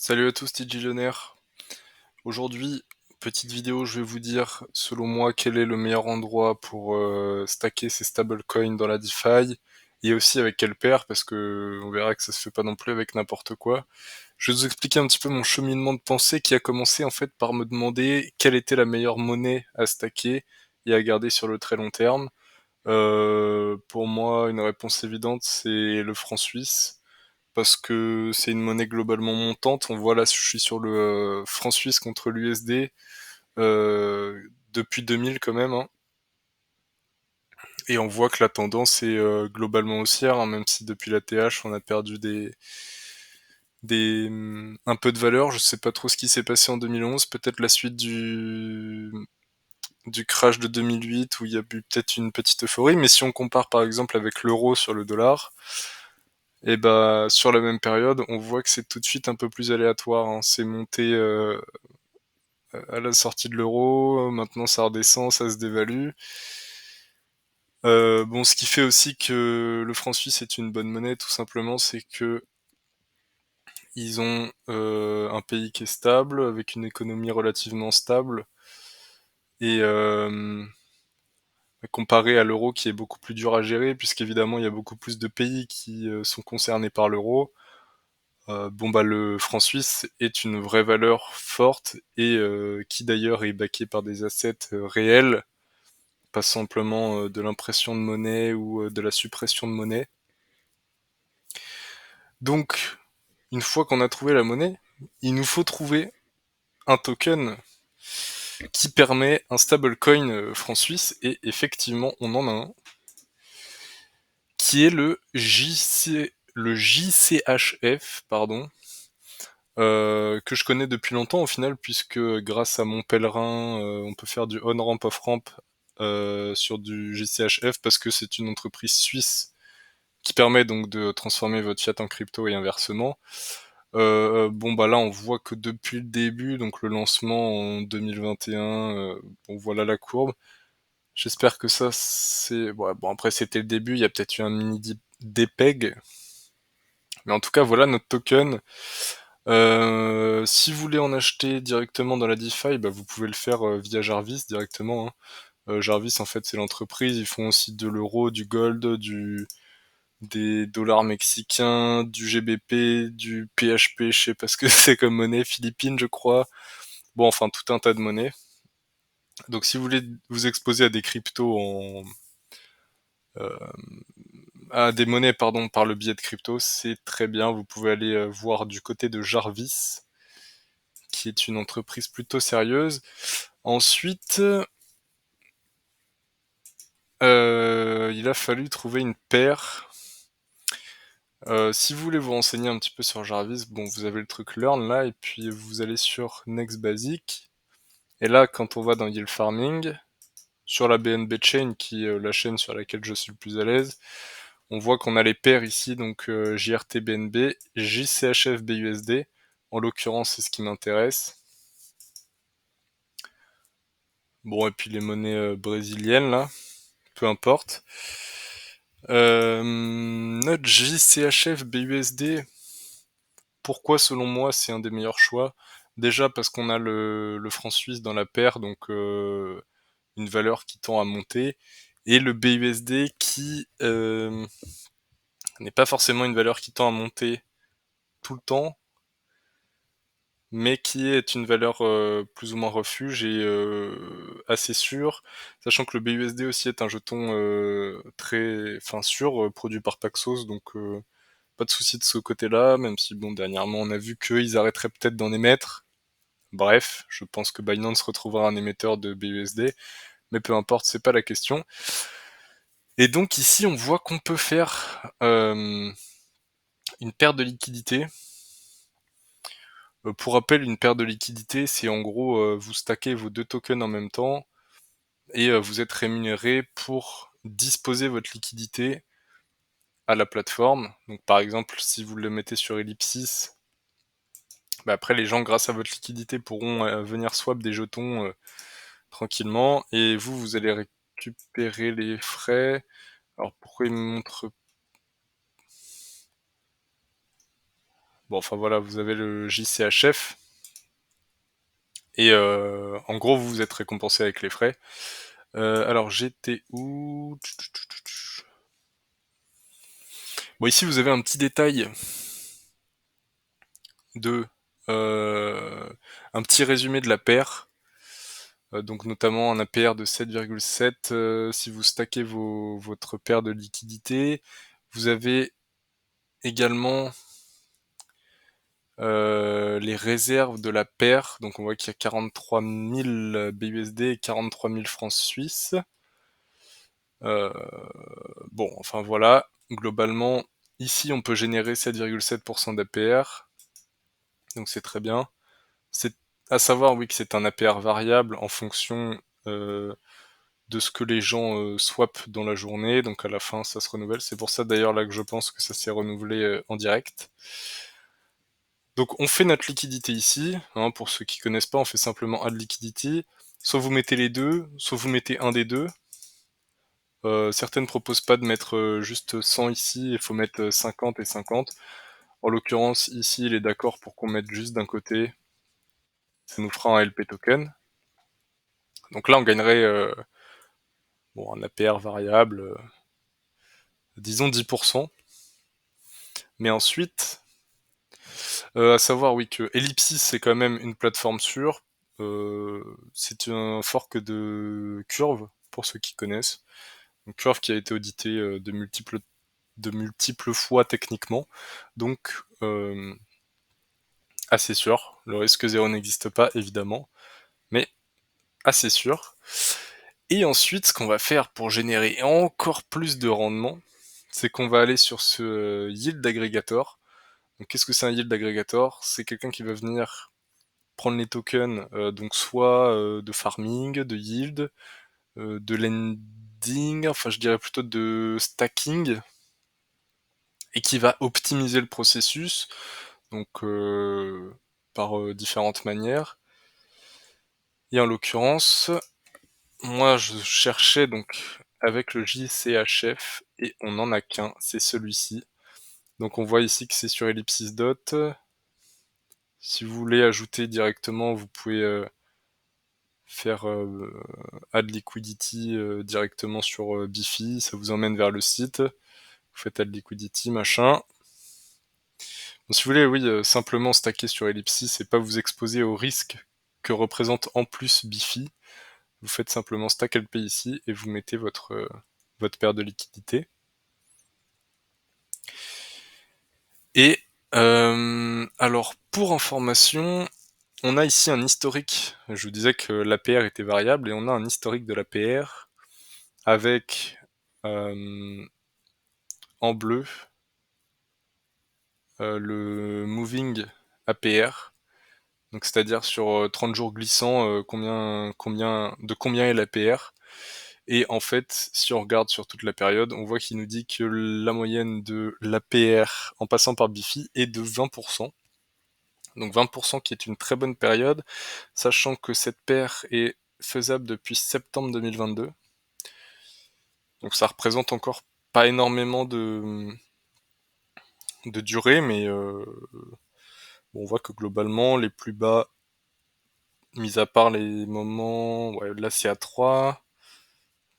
Salut à tous, Legionnaire. Aujourd'hui, petite vidéo, je vais vous dire, selon moi, quel est le meilleur endroit pour stacker ses stablecoins dans la DeFi, et aussi avec quelle paire, parce que on verra que ça se fait pas non plus avec n'importe quoi. Je vais vous expliquer un petit peu mon cheminement de pensée qui a commencé en fait par me demander quelle était la meilleure monnaie à stacker et à garder sur le très long terme. Pour moi, une réponse évidente, c'est le franc suisse parce que c'est une monnaie globalement montante. On voit là, je suis sur le franc suisse contre l'USD depuis 2000 quand même, hein, et on voit que la tendance est globalement haussière, hein, même si depuis la TH on a perdu un peu de valeur. Je sais pas trop ce qui s'est passé en 2011, peut-être la suite du crash de 2008 où il y a eu peut-être une petite euphorie, mais si on compare par exemple avec l'euro sur le dollar, et bah sur la même période, on voit que c'est tout de suite un peu plus aléatoire, hein. C'est monté à la sortie de l'euro, maintenant ça redescend, ça se dévalue. Bon, ce qui fait aussi que le franc suisse est une bonne monnaie, tout simplement, c'est que ils ont un pays qui est stable, avec une économie relativement stable, et comparé à l'euro qui est beaucoup plus dur à gérer, puisqu'évidemment il y a beaucoup plus de pays qui sont concernés par l'euro. Bon bah le franc suisse est une vraie valeur forte et qui d'ailleurs est backée par des assets réels, pas simplement de l'impression de monnaie ou de la suppression de monnaie. Donc, une fois qu'on a trouvé la monnaie, il nous faut trouver un token qui permet un stablecoin franc suisse, et effectivement, on en a un, qui est le JCHF, pardon, que je connais depuis longtemps au final, puisque grâce à mon pèlerin, on peut faire du on-ramp, off-ramp sur du JCHF, parce que c'est une entreprise suisse qui permet donc de transformer votre fiat en crypto et inversement. Bon bah là on voit que depuis le début, donc le lancement en 2021, bon voilà la courbe. J'espère que ça c'est... Ouais, bon après c'était le début, il y a peut-être eu un mini dépeg, mais en tout cas voilà notre token. Si vous voulez en acheter directement dans la DeFi, bah, vous pouvez le faire via Jarvis directement, hein. Jarvis en fait c'est l'entreprise, ils font aussi de l'euro, du gold, des dollars mexicains, du GBP, du PHP, je sais pas ce que c'est comme monnaie, Philippines je crois. Bon, enfin tout un tas de monnaies. Donc si vous voulez vous exposer à des cryptos euh, à des monnaies pardon par le biais de crypto, c'est très bien. Vous pouvez aller voir du côté de Jarvis, qui est une entreprise plutôt sérieuse. Ensuite, il a fallu trouver une paire. Si vous voulez vous renseigner un petit peu sur Jarvis, bon, vous avez le truc Learn là, et puis vous allez sur Next Basic. Et là, quand on va dans Yield Farming, sur la BNB Chain, qui est la chaîne sur laquelle je suis le plus à l'aise, on voit qu'on a les paires ici, donc JRT BNB, JCHF BUSD. En l'occurrence, c'est ce qui m'intéresse. Bon, et puis les monnaies brésiliennes, là, peu importe. Notre JCHF BUSD, pourquoi selon moi c'est un des meilleurs choix? Déjà parce qu'on a le franc suisse dans la paire, donc une valeur qui tend à monter, et le BUSD qui n'est pas forcément une valeur qui tend à monter tout le temps, mais qui est une valeur plus ou moins refuge et assez sûre, sachant que le BUSD aussi est un jeton très, enfin sûr, produit par Paxos, donc pas de souci de ce côté-là, même si bon dernièrement on a vu qu'ils arrêteraient peut-être d'en émettre. Bref, je pense que Binance retrouvera un émetteur de BUSD, mais peu importe, c'est pas la question. Et donc ici on voit qu'on peut faire une paire de liquidités. Pour rappel, une paire de liquidités, c'est en gros vous stackez vos deux tokens en même temps et vous êtes rémunéré pour disposer votre liquidité à la plateforme. Donc par exemple, si vous le mettez sur Ellipsis, bah, après les gens grâce à votre liquidité pourront venir swap des jetons tranquillement, et vous allez récupérer les frais. Alors pourquoi il me montre... Bon, enfin voilà, vous avez le JCHF et en gros, vous êtes récompensé avec les frais. Alors j'étais où? Bon, ici, vous avez un petit détail de, un petit résumé de la paire, donc notamment un APR de 7,7, si vous stackez votre paire de liquidités. Vous avez également les réserves de la paire, donc on voit qu'il y a 43 000 BUSD et 43 000 francs suisses. Heu, bon, enfin voilà, globalement, ici on peut générer 7,7% d'APR, donc c'est très bien. C'est à savoir, oui, que c'est un APR variable en fonction, heu, de ce que les gens, swappent dans la journée, donc à la fin ça se renouvelle. C'est pour ça d'ailleurs là que je pense que ça s'est renouvelé, en direct. Donc on fait notre liquidité ici, hein, pour ceux qui connaissent pas, on fait simplement add liquidity. Soit vous mettez les deux, soit vous mettez un des deux. Certaines proposent pas de mettre, juste 100 ici, il faut mettre, 50 et 50. En l'occurrence, ici, il est d'accord pour qu'on mette juste d'un côté, ça nous fera un LP token. Donc là, on gagnerait, bon, un APR variable, disons 10%. Mais ensuite, à savoir, oui, que Ellipsis, c'est quand même une plateforme sûre. C'est un fork de Curve, pour ceux qui connaissent. Donc Curve qui a été audité, de multiples fois techniquement. Donc, assez sûr. Le risque zéro n'existe pas, évidemment, mais assez sûr. Et ensuite, ce qu'on va faire pour générer encore plus de rendement, c'est qu'on va aller sur ce yield aggregator. Donc, qu'est-ce que c'est un yield aggregator? C'est quelqu'un qui va venir prendre les tokens, donc soit de farming, de yield, de lending, enfin je dirais plutôt de stacking, et qui va optimiser le processus, donc par différentes manières. Et en l'occurrence, moi je cherchais donc avec le JCHF et on n'en a qu'un, c'est celui-ci. Donc on voit ici que c'est sur Ellipsis Dot. Si vous voulez ajouter directement, vous pouvez faire add liquidity directement sur Bifi, ça vous emmène vers le site. Vous faites add liquidity, machin. Bon, si vous voulez, oui, simplement stacker sur Ellipsis et pas vous exposer au risque que représente en plus Bifi, vous faites simplement stack LP ici et vous mettez votre paire de liquidités. Et alors pour information, on a ici un historique. Je vous disais que l'APR était variable et on a un historique de l'APR avec en bleu le moving APR. Donc c'est-à-dire sur 30 jours glissants, de combien est l'APR. Et en fait, si on regarde sur toute la période, on voit qu'il nous dit que la moyenne de l'APR en passant par Bifi est de 20%. Donc 20% qui est une très bonne période, sachant que cette paire est faisable depuis septembre 2022. Donc ça représente encore pas énormément de durée, mais on voit que globalement, les plus bas, mis à part les moments, ouais, là c'est à 3.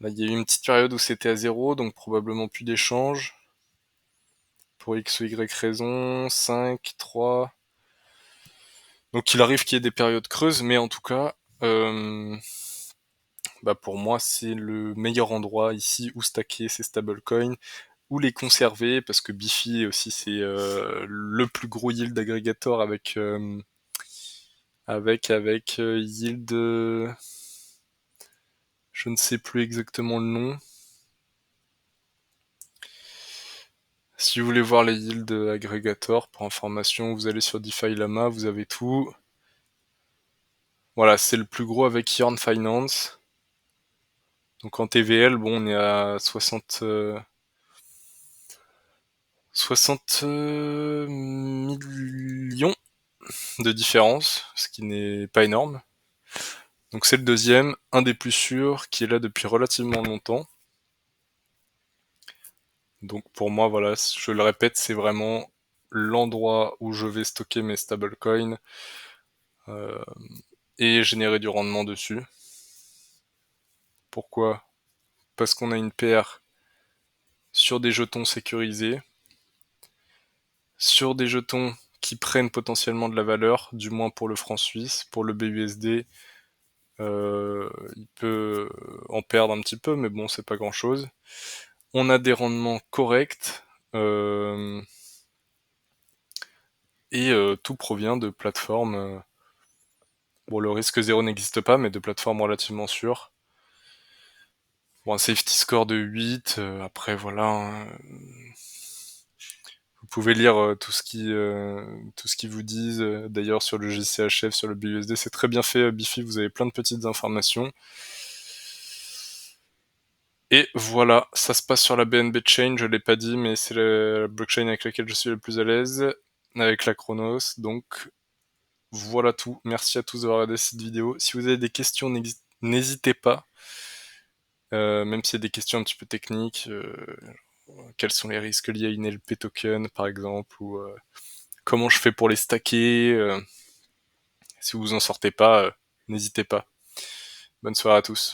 Là, il y a eu une petite période où c'était à 0, donc probablement plus d'échanges. Pour X ou Y raison, 5, 3. Donc il arrive qu'il y ait des périodes creuses, mais en tout cas, bah pour moi, c'est le meilleur endroit ici où stacker ces stablecoins, où les conserver, parce que Bifi aussi, c'est le plus gros yield aggregator avec yield, je ne sais plus exactement le nom. Si vous voulez voir les yield aggregator, pour information, vous allez sur DeFi Lama, vous avez tout. Voilà, c'est le plus gros avec Yarn Finance. Donc en TVL, bon, on est à 60 millions de différence, ce qui n'est pas énorme. Donc c'est le deuxième, un des plus sûrs, qui est là depuis relativement longtemps. Donc pour moi, voilà, je le répète, c'est vraiment l'endroit où je vais stocker mes stablecoins euh, et générer du rendement dessus. Pourquoi? Parce qu'on a une paire sur des jetons sécurisés, sur des jetons qui prennent potentiellement de la valeur, du moins pour le franc suisse. Pour le BUSD, il peut en perdre un petit peu, mais bon, c'est pas grand-chose. On a des rendements corrects, et tout provient de plateformes. Bon, le risque zéro n'existe pas, mais de plateformes relativement sûres. Bon, un safety score de 8, après voilà, hein, vous pouvez lire tout ce qu'ils vous disent. D'ailleurs, sur le GCHF, sur le BUSD, c'est très bien fait, Bifi, vous avez plein de petites informations. Et voilà, ça se passe sur la BNB Chain, je l'ai pas dit, mais c'est la blockchain avec laquelle je suis le plus à l'aise, avec la Chronos. Donc voilà tout. Merci à tous d'avoir regardé cette vidéo. Si vous avez des questions, n'hésitez pas. Même s'il y a des questions un petit peu techniques, quels sont les risques liés à une LP token par exemple, ou comment je fais pour les stacker, si vous en sortez pas, n'hésitez pas. Bonne soirée à tous.